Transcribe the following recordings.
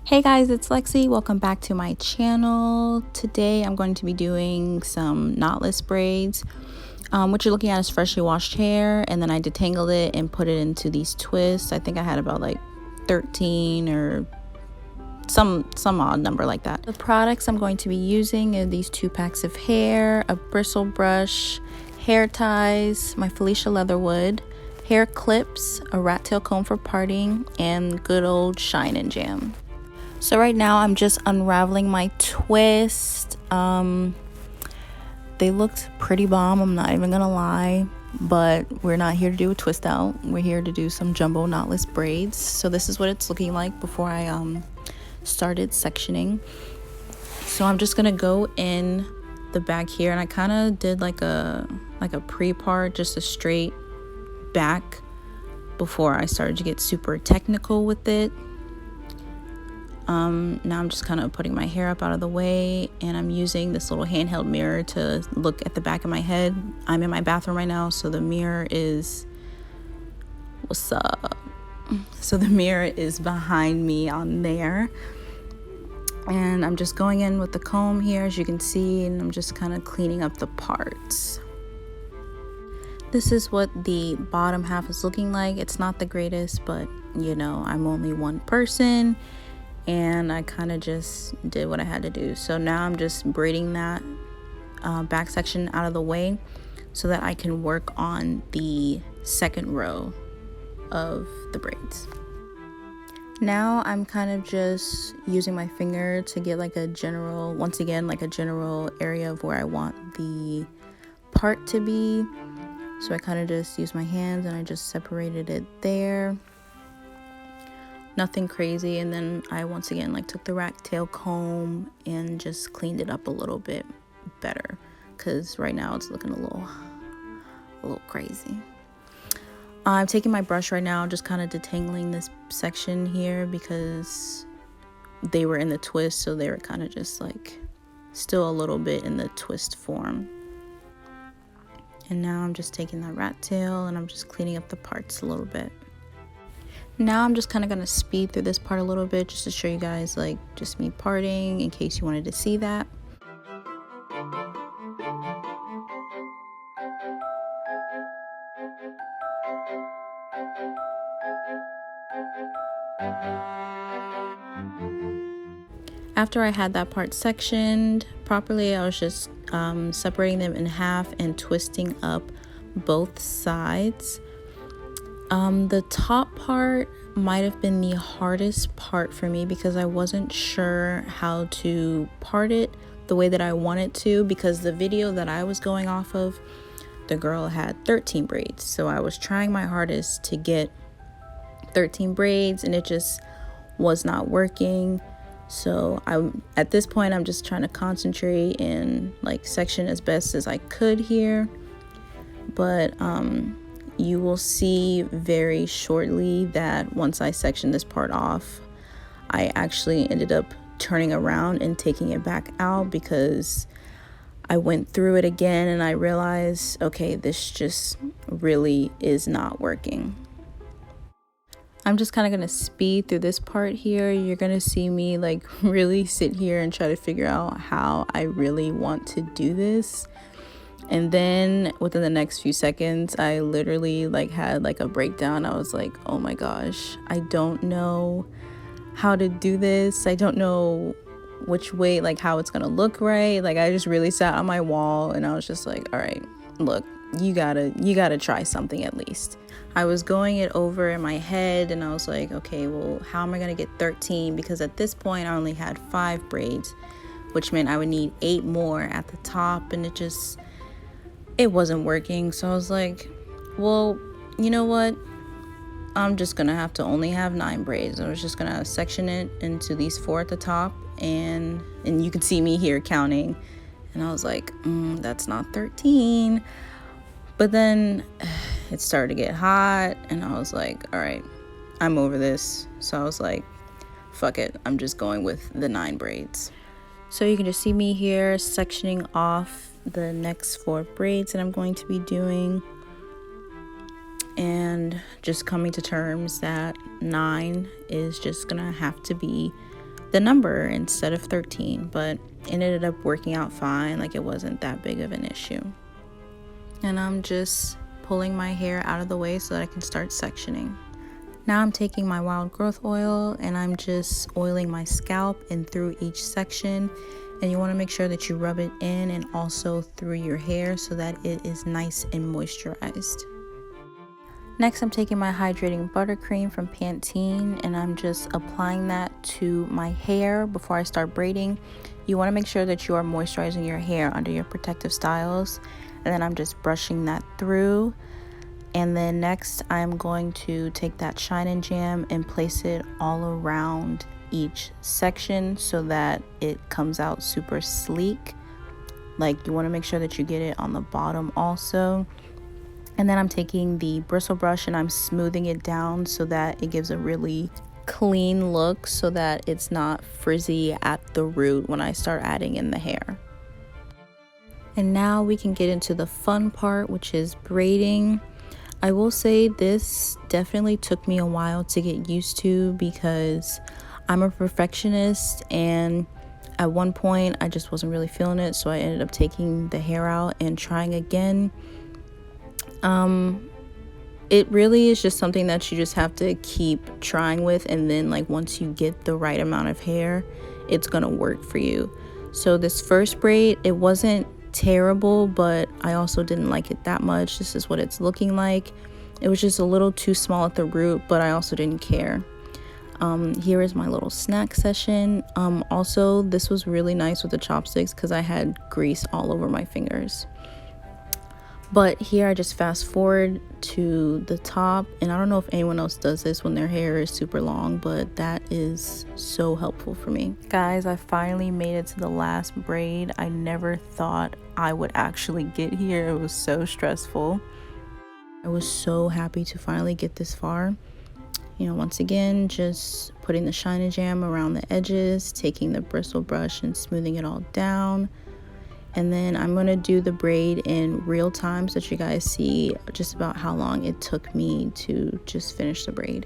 Hey guys, it's Lexi. Welcome back to my channel. Today I'm going to be doing some knotless braids. What you're looking at is freshly washed hair, and then I detangled it and put it into these twists. I think I had about like 13 or some odd number like that. The products I'm going to be using are these 2 packs of hair, a bristle brush, hair ties, my Felicia Leatherwood, hair clips, a rat tail comb for parting, and good old Shine and Jam. So right now I'm just unraveling my twist. They looked pretty bomb, I'm not even gonna lie, but we're not here to do a twist out. We're here to do some jumbo knotless braids. So this is what it's looking like before I started sectioning. So I'm just gonna go in the back here, and I kind of did like a pre-part, just a straight back before I started to get super technical with it. Now I'm just kind of putting my hair up out of the way, and I'm using this little handheld mirror to look at the back of my head. I'm in my bathroom right now, so the mirror is, what's up? So the mirror is behind me on there. And I'm just going in with the comb here, as you can see, and I'm just kind of cleaning up the parts. This is what the bottom half is looking like. It's not the greatest, but you know, I'm only one person, and I kind of just did what I had to do. So now I'm just braiding that back section out of the way so that I can work on the second row of the braids. Now I'm kind of just using my finger to get like a general, once again, like a general area of where I want the part to be. So I kind of just used my hands and I just separated it there. Nothing crazy. And then I once again like took the rat tail comb and just cleaned it up a little bit better, because right now it's looking a little crazy. I'm taking my brush right now, just kind of detangling this section here because they were in the twist, so they were kind of just like still a little bit in the twist form. And now I'm just taking that rat tail and I'm just cleaning up the parts a little bit. Now I'm just kind of going to speed through this part a little bit just to show you guys like just me parting, in case you wanted to see that. After I had that part sectioned properly, I was just separating them in half and twisting up both sides. The top part might have been the hardest part for me because I wasn't sure how to part it the way that I wanted to, because the video that I was going off of, the girl had 13 braids. So I was trying my hardest to get 13 braids and it just was not working. So at this point I'm just trying to concentrate and like section as best as I could here. But you will see very shortly that once I section this part off, I actually ended up turning around and taking it back out because I went through it again and I realized, okay, this just really is not working. I'm just kind of going to speed through this part here. You're going to see me like really sit here and try to figure out how I really want to do this. And then within the next few seconds, I literally like had like a breakdown. I was like, oh my gosh, I don't know how to do this. I don't know which way, like how it's gonna look right. Like I just really sat on my wall and I was just like, all right, look, you gotta try something at least. I was going it over in my head and I was like, okay, well, how am I gonna get 13? Because at this point I only had 5 braids, which meant I would need 8 more at the top, and it wasn't working. So I was like, well, you know what? I'm just gonna have to only have 9 braids. I was just gonna section it into these 4 at the top, and you can see me here counting. And I was like, that's not 13. But then it started to get hot, and I was like, all right, I'm over this. So I was like, fuck it. I'm just going with the 9 braids. So you can just see me here sectioning off the next 4 braids that I'm going to be doing, and just coming to terms that 9 is just gonna have to be the number instead of 13, but it ended up working out fine. Like, it wasn't that big of an issue. And I'm just pulling my hair out of the way so that I can start sectioning. Now I'm taking my wild growth oil and I'm just oiling my scalp and through each section. And you want to make sure that you rub it in and also through your hair so that it is nice and moisturized. Next, I'm taking my hydrating buttercream from Pantene and I'm just applying that to my hair before I start braiding. You want to make sure that you are moisturizing your hair under your protective styles. And then I'm just brushing that through. And then next, I'm going to take that Shine and Jam and place it all around each section so that it comes out super sleek. Like, you want to make sure that you get it on the bottom also. And then I'm taking the bristle brush and I'm smoothing it down so that it gives a really clean look so that it's not frizzy at the root when I start adding in the hair. And now we can get into the fun part, which is braiding. I will say this definitely took me a while to get used to because I'm a perfectionist, and at one point I just wasn't really feeling it, so I ended up taking the hair out and trying again. It really is just something that you just have to keep trying with, and then like once you get the right amount of hair, it's gonna work for you. So this first braid, it wasn't terrible, but I also didn't like it that much. This is what it's looking like. It was just a little too small at the root, but I also didn't care. Here is my little snack session. Also, this was really nice with the chopsticks because I had grease all over my fingers. But here I just fast forward to the top, and I don't know if anyone else does this when their hair is super long, but that is so helpful for me. Guys, I finally made it to the last braid. I never thought I would actually get here. It was so stressful. I was so happy to finally get this far. You know, once again, just putting the Shine and Jam around the edges, taking the bristle brush and smoothing it all down. And then I'm going to do the braid in real time so that you guys see just about how long it took me to just finish the braid.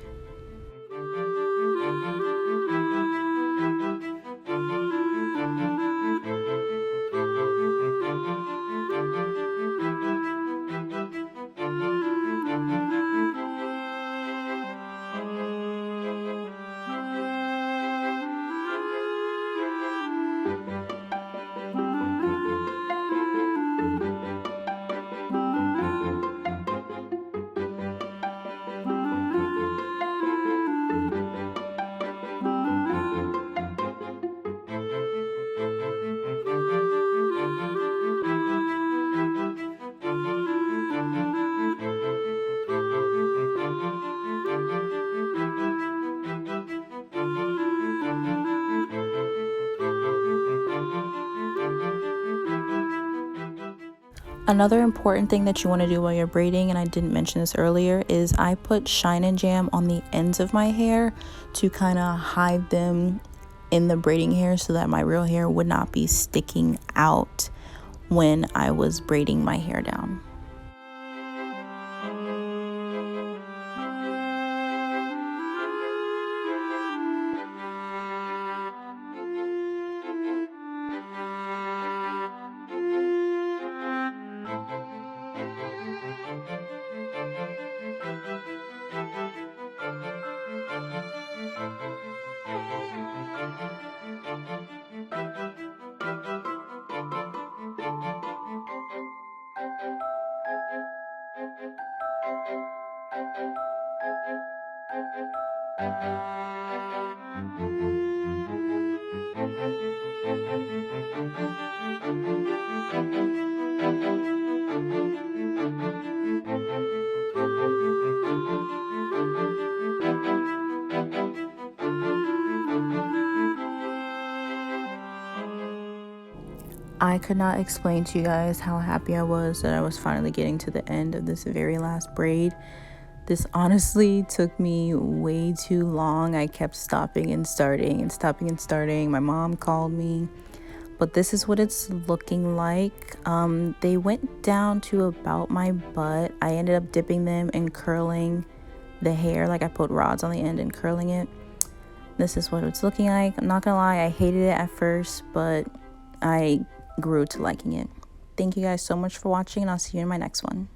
Another important thing that you want to do while you're braiding, and I didn't mention this earlier, is I put Shine and Jam on the ends of my hair to kind of hide them in the braiding hair so that my real hair would not be sticking out when I was braiding my hair down. I could not explain to you guys how happy I was that I was finally getting to the end of this very last braid. This honestly took me way too long. I kept stopping and starting and stopping and starting. My mom called me, but this is what it's looking like. They went down to about my butt. I ended up dipping them and curling the hair. Like, I put rods on the end and curling it. this is what it's looking like. I'm not gonna lie, I hated it at first, but I grew to liking it. Thank you guys so much for watching, and I'll see you in my next one.